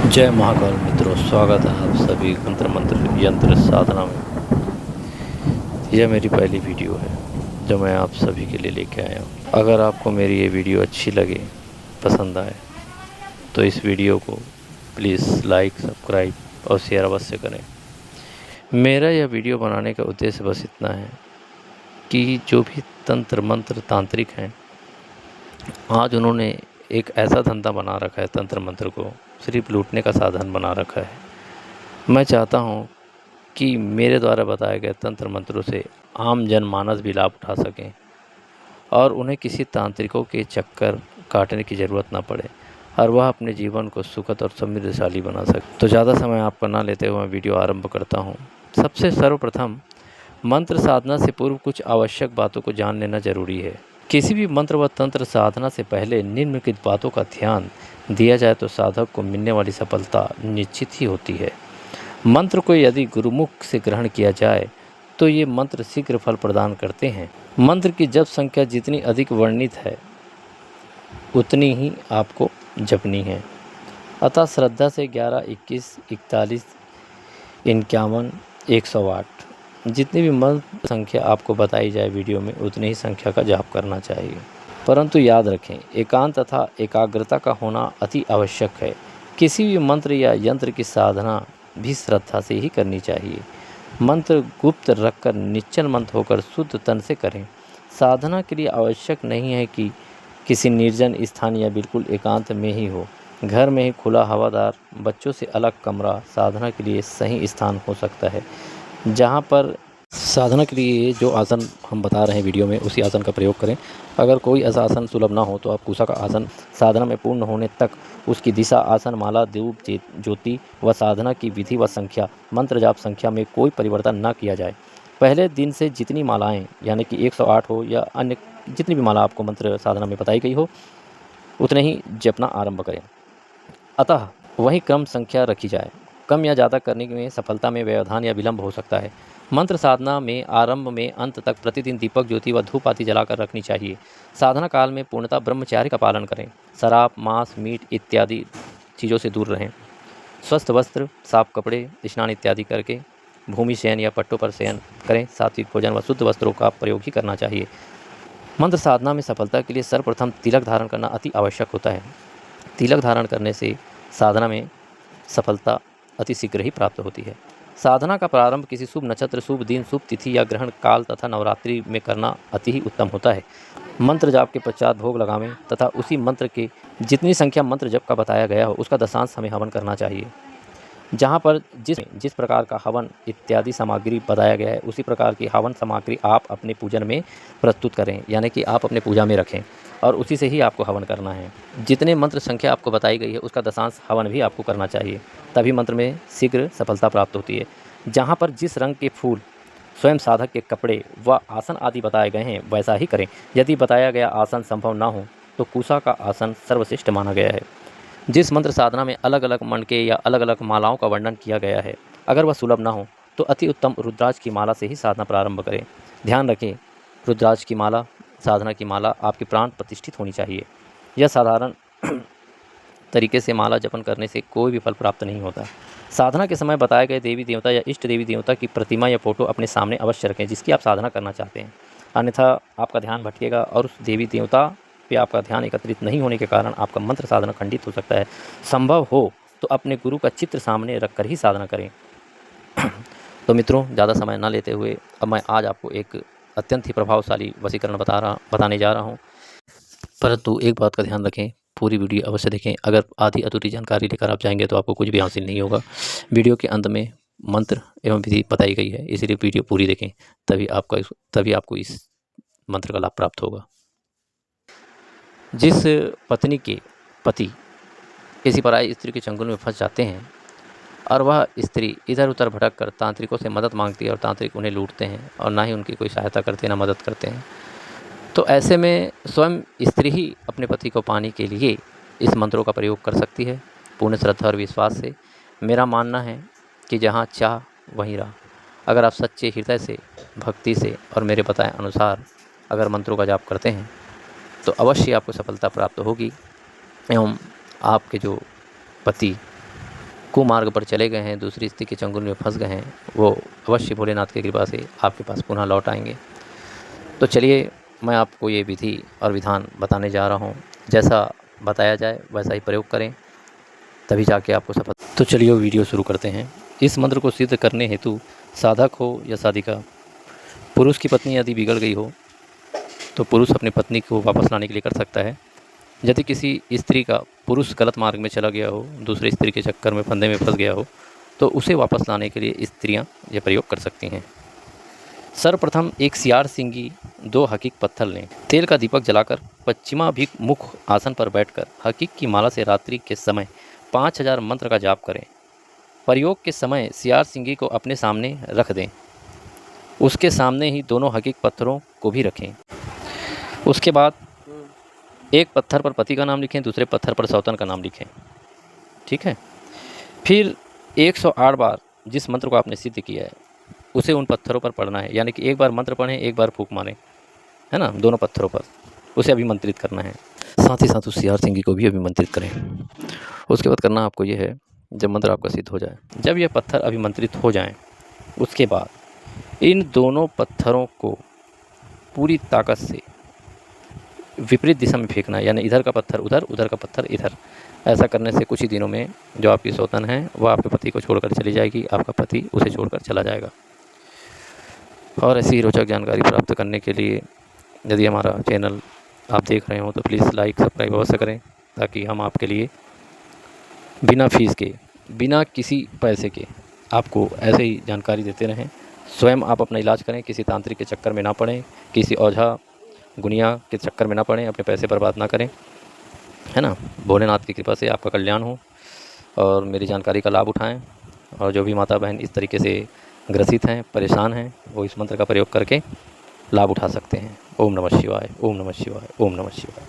जय महाकाल मित्रों, स्वागत है आप सभी तंत्र मंत्र यंत्र साधना में। यह मेरी पहली वीडियो है जो मैं आप सभी के लिए लेके आया हूँ। अगर आपको मेरी ये वीडियो अच्छी लगे, पसंद आए, तो इस वीडियो को प्लीज़ लाइक, सब्सक्राइब और शेयर अवश्य करें। मेरा यह वीडियो बनाने का उद्देश्य बस इतना है कि जो भी तंत्र मंत्र तांत्रिक हैं, आज उन्होंने एक ऐसा धंधा बना रखा है, तंत्र मंत्र को सिर्फ लूटने का साधन बना रखा है। मैं चाहता हूँ कि मेरे द्वारा बताए गए तंत्र मंत्रों से आम जनमानस भी लाभ उठा सकें और उन्हें किसी तांत्रिकों के चक्कर काटने की ज़रूरत ना पड़े और वह अपने जीवन को सुखद और समृद्धशाली बना सके। तो ज़्यादा समय आपका ना लेते हुए मैं वीडियो आरंभ करता हूँ। सबसे सर्वप्रथम मंत्र साधना से पूर्व कुछ आवश्यक बातों को जान लेना जरूरी है। किसी भी मंत्र व तंत्र साधना से पहले निम्नलिखित बातों का ध्यान दिया जाए तो साधक को मिलने वाली सफलता निश्चित ही होती है। मंत्र को यदि गुरुमुख से ग्रहण किया जाए तो ये मंत्र शीघ्र फल प्रदान करते हैं। मंत्र की जप संख्या जितनी अधिक वर्णित है उतनी ही आपको जपनी है। अतः श्रद्धा से 11, 21, 41, 51, 108 जितनी भी मंत्र संख्या आपको बताई जाए वीडियो में उतनी ही संख्या का जाप करना चाहिए। परंतु याद रखें, एकांत तथा एकाग्रता का होना अति आवश्यक है। किसी भी मंत्र या यंत्र की साधना भी श्रद्धा से ही करनी चाहिए। मंत्र गुप्त रखकर निश्चल मंत्र होकर शुद्ध तन से करें। साधना के लिए आवश्यक नहीं है कि किसी निर्जन स्थान या बिल्कुल एकांत में ही हो। घर में ही खुला हवादार, बच्चों से अलग कमरा साधना के लिए सही स्थान हो सकता है। जहाँ पर साधना के लिए जो आसन हम बता रहे हैं वीडियो में, उसी आसन का प्रयोग करें। अगर कोई ऐसा आसन सुलभ ना हो तो आप कुशा का आसन साधना में पूर्ण होने तक उसकी दिशा, आसन, माला, धूप, ज्योति व साधना की विधि व संख्या, मंत्र जाप संख्या में कोई परिवर्तन ना किया जाए। पहले दिन से जितनी मालाएं यानी कि 108 हो या अन्य जितनी भी माला आपको मंत्र साधना में बताई गई हो उतने ही जपना आरंभ करें। अतः वही क्रम संख्या रखी जाए। कम या ज़्यादा करने में सफलता में व्यवधान या विलंब हो सकता है। मंत्र साधना में आरंभ में अंत तक प्रतिदिन दीपक, ज्योति व धूप आदि जलाकर रखनी चाहिए। साधना काल में पूर्णतः ब्रह्मचार्य का पालन करें। शराब, मांस, मीट इत्यादि चीज़ों से दूर रहें। स्वस्थ वस्त्र, साफ कपड़े, स्नान इत्यादि करके भूमि शयन या पट्टों पर शयन करें। सात्विक भोजन व शुद्ध वस्त्रों का प्रयोग ही करना चाहिए। मंत्र साधना में सफलता के लिए सर्वप्रथम तिलक धारण करना अति आवश्यक होता है। तिलक धारण करने से साधना में सफलता अति शीघ्र ही प्राप्त होती है। साधना का प्रारंभ किसी शुभ नक्षत्र, शुभ दिन, शुभ तिथि या ग्रहण काल तथा नवरात्रि में करना अति ही उत्तम होता है। मंत्र जाप के पश्चात भोग लगावें तथा उसी मंत्र के जितनी संख्या मंत्र जप का बताया गया हो उसका दशांश हमें हवन करना चाहिए। जहाँ पर जिस प्रकार का हवन इत्यादि सामग्री बताया गया है उसी प्रकार की हवन सामग्री आप अपने पूजन में प्रस्तुत करें, यानी कि आप अपने पूजा में रखें और उसी से ही आपको हवन करना है। जितने मंत्र संख्या आपको बताई गई है उसका दशांश हवन भी आपको करना चाहिए, तभी मंत्र में शीघ्र सफलता प्राप्त होती है। जहाँ पर जिस रंग के फूल, स्वयं साधक के कपड़े व आसन आदि बताए गए हैं वैसा ही करें। यदि बताया गया आसन संभव ना हो तो कुशा का आसन सर्वश्रेष्ठ माना गया है। जिस मंत्र साधना में अलग अलग मणके या अलग अलग मालाओं का वर्णन किया गया है, अगर वह सुलभ ना हो तो अति उत्तम रुद्राक्ष की माला से ही साधना प्रारंभ करें। ध्यान रखें, रुद्राक्ष की माला, साधना की माला आपकी प्राण प्रतिष्ठित होनी चाहिए। यह साधारण तरीके से माला जपन करने से कोई भी फल प्राप्त नहीं होता। साधना के समय बताए गए देवी देवता या इष्ट देवी देवता की प्रतिमा या फोटो अपने सामने अवश्य रखें जिसकी आप साधना करना चाहते हैं, अन्यथा आपका ध्यान भटकेगा और उस देवी देवता पे आपका ध्यान एकत्रित नहीं होने के कारण आपका मंत्र साधना खंडित हो सकता है। संभव हो तो अपने गुरु का चित्र सामने रखकर ही साधना करें। तो मित्रों, ज़्यादा समय ना लेते हुए अब मैं आज आपको एक अत्यंत ही प्रभावशाली वशीकरण बताने जा रहा हूँ। परंतु एक बात का ध्यान रखें, पूरी वीडियो अवश्य देखें। अगर आधी अधूरी जानकारी लेकर आप जाएंगे तो आपको कुछ भी हासिल नहीं होगा। वीडियो के अंत में मंत्र एवं विधि बताई गई है, इसलिए वीडियो पूरी देखें, तभी आपको इस मंत्र का लाभ प्राप्त होगा। जिस पत्नी के पति किसी पराई स्त्री के चंगुल में फंस जाते हैं और वह स्त्री इधर उधर भटक कर तांत्रिकों से मदद मांगती है और तांत्रिक उन्हें लूटते हैं और ना ही उनकी कोई सहायता करते हैं ना मदद करते हैं, तो ऐसे में स्वयं स्त्री ही अपने पति को पाने के लिए इस मंत्रों का प्रयोग कर सकती है पूर्ण श्रद्धा और विश्वास से। मेरा मानना है कि जहाँ चाह वहीं राह। अगर आप सच्चे हृदय से, भक्ति से और मेरे बताए अनुसार अगर मंत्रों का जाप करते हैं तो अवश्य आपको सफलता प्राप्त होगी एवं आपके जो पति कुमार्ग पर चले गए हैं, दूसरी स्त्री के चंगुल में फंस गए हैं, वो अवश्य भोलेनाथ की कृपा से आपके पास पुनः लौट आएंगे। तो चलिए, मैं आपको ये विधि और विधान बताने जा रहा हूँ। जैसा बताया जाए वैसा ही प्रयोग करें, तभी जाके आपको सफल। तो चलिए वीडियो शुरू करते हैं। इस मंत्र को सिद्ध करने हेतु साधक हो या साधिका, पुरुष की पत्नी यदि बिगड़ गई हो तो पुरुष अपनी पत्नी को वापस लाने के लिए कर सकता है। यदि किसी स्त्री का पुरुष गलत मार्ग में चला गया हो, दूसरे स्त्री के चक्कर में फंदे में फंस गया हो, तो उसे वापस लाने के लिए स्त्रियां ये प्रयोग कर सकती हैं। सर्वप्रथम एक सियार सिंगी 2 हकीक पत्थर लें। तेल का दीपक जलाकर पश्चिमाभिमुख आसन पर बैठकर हकीक की माला से रात्रि के समय 5000 मंत्र का जाप करें। प्रयोग के समय सियार सिंगी को अपने सामने रख दें। उसके सामने ही दोनों हकीक पत्थरों को भी रखें। उसके बाद एक पत्थर पर पति का नाम लिखें, दूसरे पत्थर पर सौतन का नाम लिखें। ठीक है। फिर 108 बार जिस मंत्र को आपने सिद्ध किया है उसे उन पत्थरों पर पढ़ना है। यानी कि एक बार मंत्र पढ़ें, एक बार फूंक मारें, है ना, दोनों पत्थरों पर उसे अभिमंत्रित करना है। साथ ही साथ उस सियार सिंगी को भी अभिमंत्रित करें। उसके बाद करना आपको ये है, जब मंत्र आपका सिद्ध हो जाए, जब यह पत्थर अभिमंत्रित हो जाएं, उसके बाद इन दोनों पत्थरों को पूरी ताकत से विपरीत दिशा में फेंकना है। यानी इधर का पत्थर उधर, उधर का पत्थर इधर। ऐसा करने से कुछ ही दिनों में जो आपकी सौतन है वह आपके पति को छोड़कर चली जाएगी, आपका पति उसे छोड़कर चला जाएगा। और ऐसी ही रोचक जानकारी प्राप्त करने के लिए यदि हमारा चैनल आप देख रहे हो तो प्लीज़ लाइक सब्सक्राइब अवश्य करें, ताकि हम आपके लिए बिना फीस के, बिना किसी पैसे के आपको ऐसे ही जानकारी देते रहें। स्वयं आप अपना इलाज करें, किसी तांत्रिक के चक्कर में ना पड़ें, किसी ओझा गुनिया के चक्कर में ना पड़ें, अपने पैसे बर्बाद ना करें, है ना। भोलेनाथ की कृपा से आपका कल्याण हो और मेरी जानकारी का लाभ उठाएं। और जो भी माता बहन इस तरीके से ग्रसित हैं, परेशान हैं, वो इस मंत्र का प्रयोग करके लाभ उठा सकते हैं। ओम नमः शिवाय, ओम नमः शिवाय, ओम नमः शिवाय।